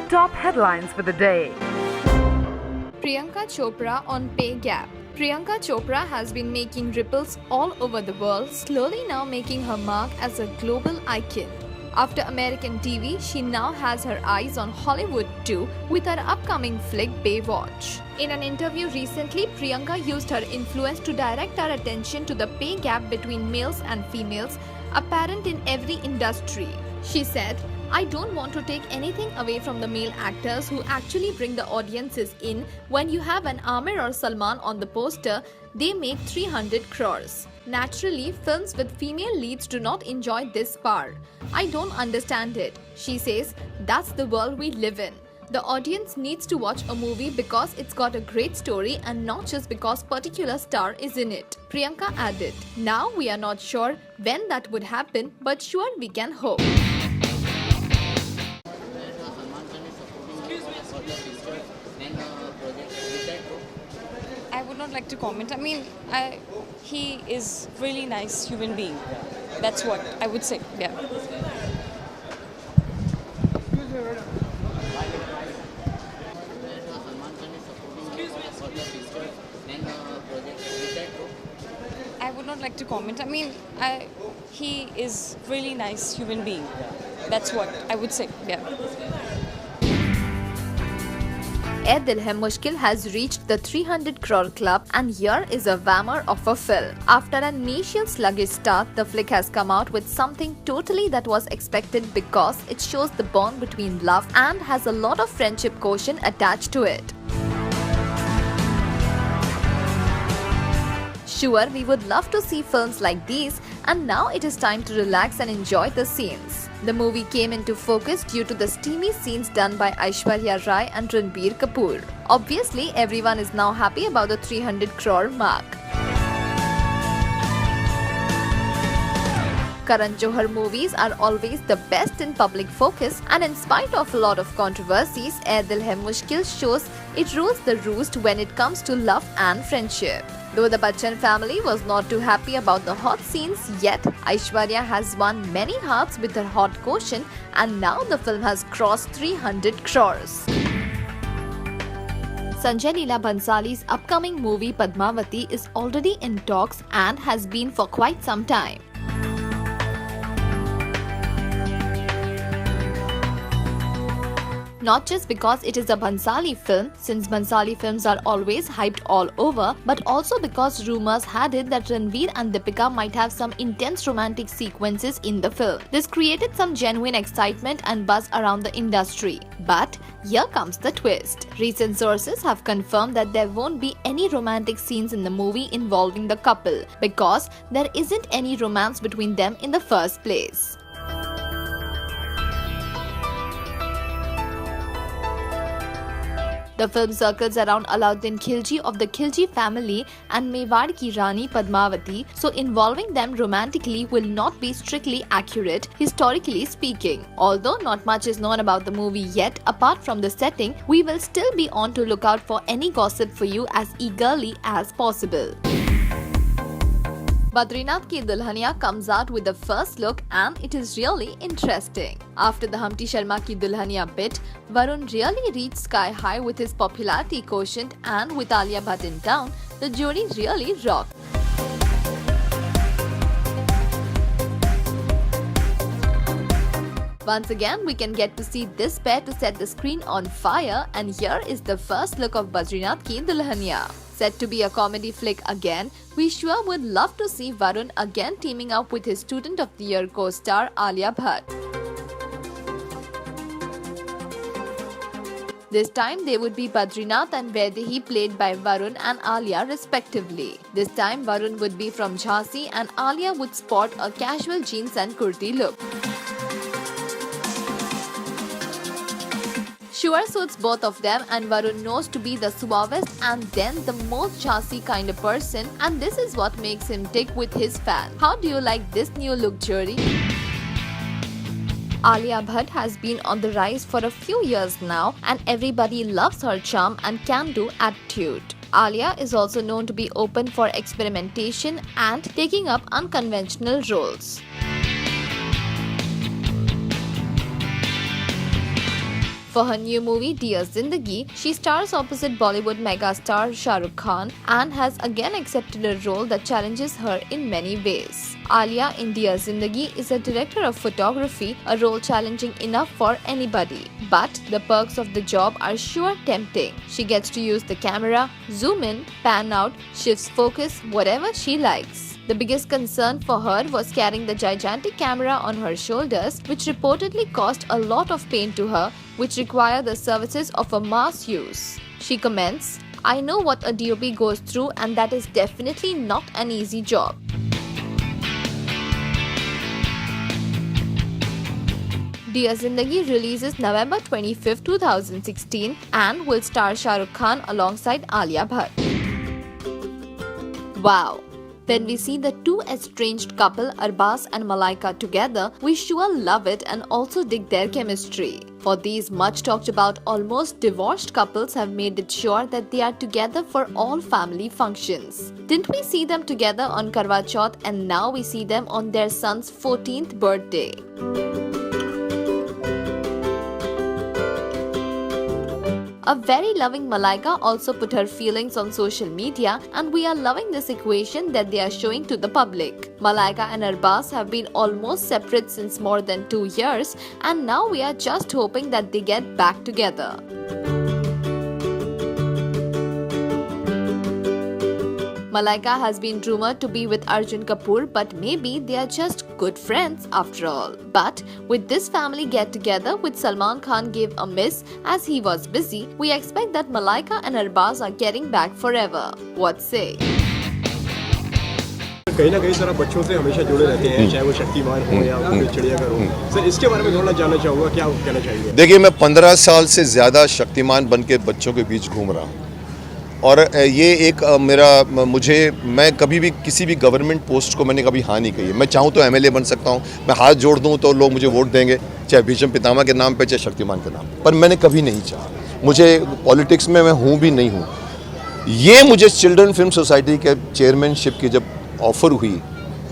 top headlines for the day. Priyanka Chopra on pay gap. Priyanka Chopra has been making ripples all over the world, slowly now making her mark as a global icon. After American TV, she now has her eyes on Hollywood too with her upcoming flick Baywatch. In an interview recently, Priyanka used her influence to direct our attention to the pay gap between males and females apparent in every industry. She said, "I don't want to take anything away from the male actors who actually bring the audiences in. When you have an Aamir or Salman on the poster, they make 300 crores. Naturally, films with female leads do not enjoy this part. I don't understand it." She says, "That's the world we live in. The audience needs to watch a movie because it's got a great story and not just because particular star is in it." Priyanka added, "Now we are not sure when that would happen, but sure we can hope." I would not like to comment. I mean, he is really nice human being. That's what I would say. Yeah. I would not like to comment. I mean, he is really nice human being. That's what I would say. Yeah. Ae Dil Hai Mushkil has reached the 300 crore club, and here is a whammer of a film. After an initial sluggish start, the flick has come out with something totally that was expected because it shows the bond between love and has a lot of friendship quotient attached to it. Sure, we would love to see films like these, and now it is time to relax and enjoy the scenes. The movie came into focus due to the steamy scenes done by Aishwarya Rai and Ranbir Kapoor. Obviously, everyone is now happy about the 300 crore mark. Karan Johar movies are always the best in public focus, and in spite of a lot of controversies, Ae Dil Hai Mushkil shows it rules the roost when it comes to love and friendship. Though the Bachchan family was not too happy about the hot scenes, yet Aishwarya has won many hearts with her hot quotient, and now the film has crossed 300 crores. Sanjay Leela Bhansali's upcoming movie Padmavati is already in talks and has been for quite some time. Not just because it is a Bhansali film, since Bhansali films are always hyped all over, but also because rumors had it that Ranveer and Deepika might have some intense romantic sequences in the film. This created some genuine excitement and buzz around the industry. But here comes the twist. Recent sources have confirmed that there won't be any romantic scenes in the movie involving the couple, because there isn't any romance between them in the first place. The film circles around Alauddin Khilji of the Khilji family and Mewad ki Rani Padmavati, so involving them romantically will not be strictly accurate, historically speaking. Although not much is known about the movie yet, apart from the setting, we will still be on to look out for any gossip for you as eagerly as possible. Badrinath Ki Dulhania comes out with the first look, and it is really interesting. After the Humpty Sharma Ki Dulhania bit, Varun really reached sky high with his popularity quotient, and with Alia Bhatt in town, the jury really rocked. Once again, we can get to see this pair to set the screen on fire, and here is the first look of Badrinath Ki Dulhania. Set to be a comedy flick again, we sure would love to see Varun again teaming up with his Student of the Year co-star Alia Bhatt. This time they would be Badrinath and Vaidehi, played by Varun and Alia respectively. This time Varun would be from Jhansi and Alia would sport a casual jeans and kurti look. Sure suits both of them, and Varun knows to be the suavest and then the most Jhansi kind of person, and this is what makes him tick with his fans. How do you like this new look, jury? Alia Bhatt has been on the rise for a few years now, and everybody loves her charm and can-do attitude. Alia is also known to be open for experimentation and taking up unconventional roles. For her new movie Dear Zindagi, she stars opposite Bollywood megastar Shah Rukh Khan and has again accepted a role that challenges her in many ways. Alia in Dear Zindagi is a director of photography, a role challenging enough for anybody. But the perks of the job are sure tempting. She gets to use the camera, zoom in, pan out, shifts focus, whatever she likes. The biggest concern for her was carrying the gigantic camera on her shoulders, which reportedly caused a lot of pain to her, which require the services of a mass use. She comments, "I know what a DOP goes through and that is definitely not an easy job." Dear Zindagi releases November 25, 2016 and will star Shah Rukh Khan alongside Alia Bhatt. Wow! When we see the two estranged couple Arbaz and Malaika together, we sure love it and also dig their chemistry. For these much talked about almost divorced couples have made it sure that they are together for all family functions. Didn't we see them together on Karwa Chauth and now we see them on their son's 14th birthday? A very loving Malaika also put her feelings on social media and we are loving this equation that they are showing to the public. Malaika and Arbaz have been almost separate since more than 2 years and now we are just hoping that they get back together. Malaika has been rumored to be with Arjun Kapoor, but maybe they are just good friends after all. But with this family get-together which Salman Khan gave a miss as he was busy, we expect that Malaika and Arbaz are getting back forever. What say? कहीं ना कहीं sir आप बच्चों से हमेशा जुड़े रहते हैं, चाहे वो शक्तिमान हो या फिर चिड़ियाघर हो। सर इसके बारे में थोड़ा जानना चाहूँगा, क्या कहना चाहिए? देखिए, मैं 15 साल से ज़्यादा शक्तिमान बन के बच्चों के बीच घूम रहा हूँ और ये एक मैं कभी भी किसी भी गवर्नमेंट पोस्ट को मैंने कभी हाँ नहीं कही है। मैं चाहूँ तो एमएलए बन सकता हूँ, मैं हाथ जोड़ दूँ तो लोग मुझे वोट देंगे, चाहे भीष्म पितामह के नाम पे चाहे शक्तिमान के नाम पे, पर मैंने कभी नहीं चाहा। मुझे पॉलिटिक्स में मैं हूँ भी नहीं हूँ। ये मुझे चिल्ड्रन फिल्म सोसाइटी के चेयरमैनशिप की जब ऑफ़र हुई,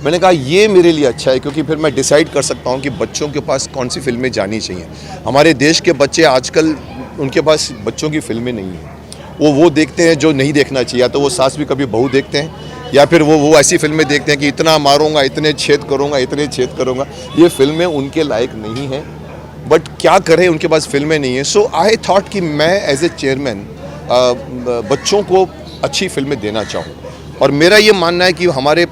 मैंने कहा ये मेरे लिए अच्छा है क्योंकि फिर मैं डिसाइड कर सकता हूँ कि बच्चों के पास कौन सी फिल्में जानी चाहिए। हमारे देश के बच्चे आजकल उनके पास बच्चों की फिल्में नहीं हैं, वो देखते हैं जो नहीं देखना चाहिए। या तो वो सास भी कभी बहू देखते हैं या फिर वो ऐसी फिल्में देखते हैं कि इतना मारूंगा, इतने छेद करूंगा। ये फिल्में उनके लायक नहीं हैं, बट क्या करें, उनके पास फिल्में नहीं हैं। सो आई थॉट कि मैं एज ए चेयरमैन बच्चों को अच्छी फिल्में देना चाहूँ और मेरा ये मानना है कि हमारे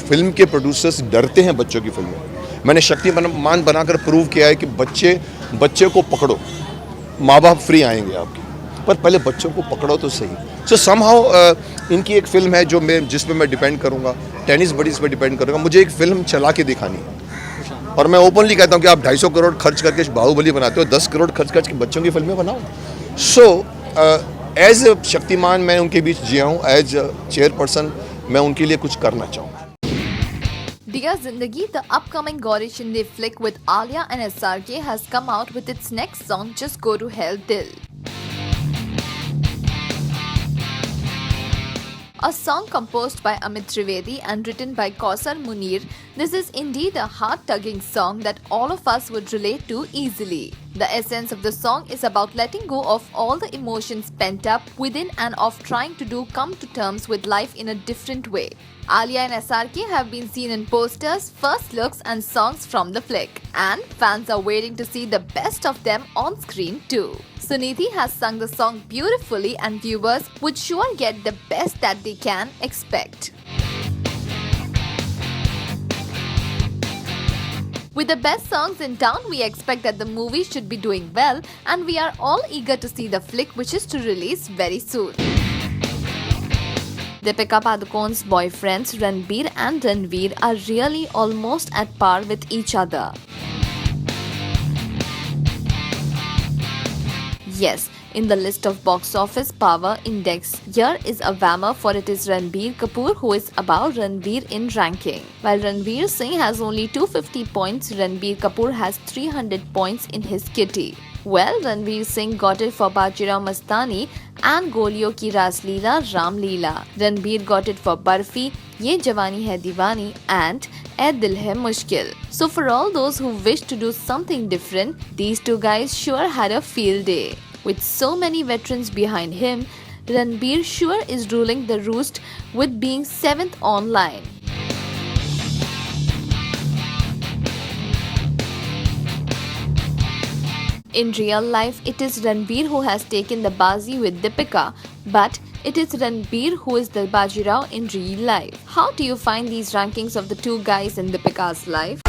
फिल्म के प्रोड्यूसर्स डरते हैं बच्चों की फिल्में। मैंने शक्तिमान बनाकर प्रूव किया है कि बच्चे को पकड़ो, माँ बाप फ्री आएंगे आपके, पर पहले बच्चों को पकड़ो तो सही। सो समहाउ इनकी एक फिल्म है जिसमें मैं डिपेंड करूँगा, टेनिस बडीज़ पे डिपेंड करूँगा। मुझे एक फिल्म चला के दिखानी है और मैं ओपनली कहता हूँ कि आप 250 करोड़ खर्च करके बाहुबली बनाते हो, 10 करोड़ खर्च करके बच्चों की फिल्में बनाओ। सो एज शक्तिमान मैं उनके बीच जिया हूँ, एज चेयरपर्सन मैं उनके लिए कुछ करना चाहूँगा। Dear Zindagi, the upcoming Gauri Shinde flick with Alia and SRK has come out with its next song, Just Go to Hell Dil. A song composed by Amit Trivedi and written by Kausar Munir, this is indeed a heart-tugging song that all of us would relate to easily. The essence of the song is about letting go of all the emotions pent up within and of trying to come to terms with life in a different way. Alia and SRK have been seen in posters, first looks and songs from the flick, and fans are waiting to see the best of them on screen too. Sunidhi has sung the song beautifully and viewers would sure get the best that they can expect. With the best songs in town, we expect that the movie should be doing well and we are all eager to see the flick, which is to release very soon. Deepika Padukone's boyfriends Ranbir and Ranveer are really almost at par with each other. Yes, in the list of box office power index, here is a whammer, for it is Ranbir Kapoor who is above Ranveer in ranking. While Ranveer Singh has only 250 points, Ranbir Kapoor has 300 points in his kitty. Well, Ranveer Singh got it for Bajirao Mastani and Golio Ki Ras Leela Ram Leela. Ranbir got it for Barfi, Ye Jawani Hai Diwani and ए दिल है मुश्किल. So for all those who wish to do something different, these two guys sure had a field day. With so many veterans behind him, Ranbir sure is ruling the roost with being 7th online. In real life, it is Ranbir who has taken the bazi with Deepika, but it is Ranbir who is the Bajirao in real life. How do you find these rankings of the two guys in Deepika's life?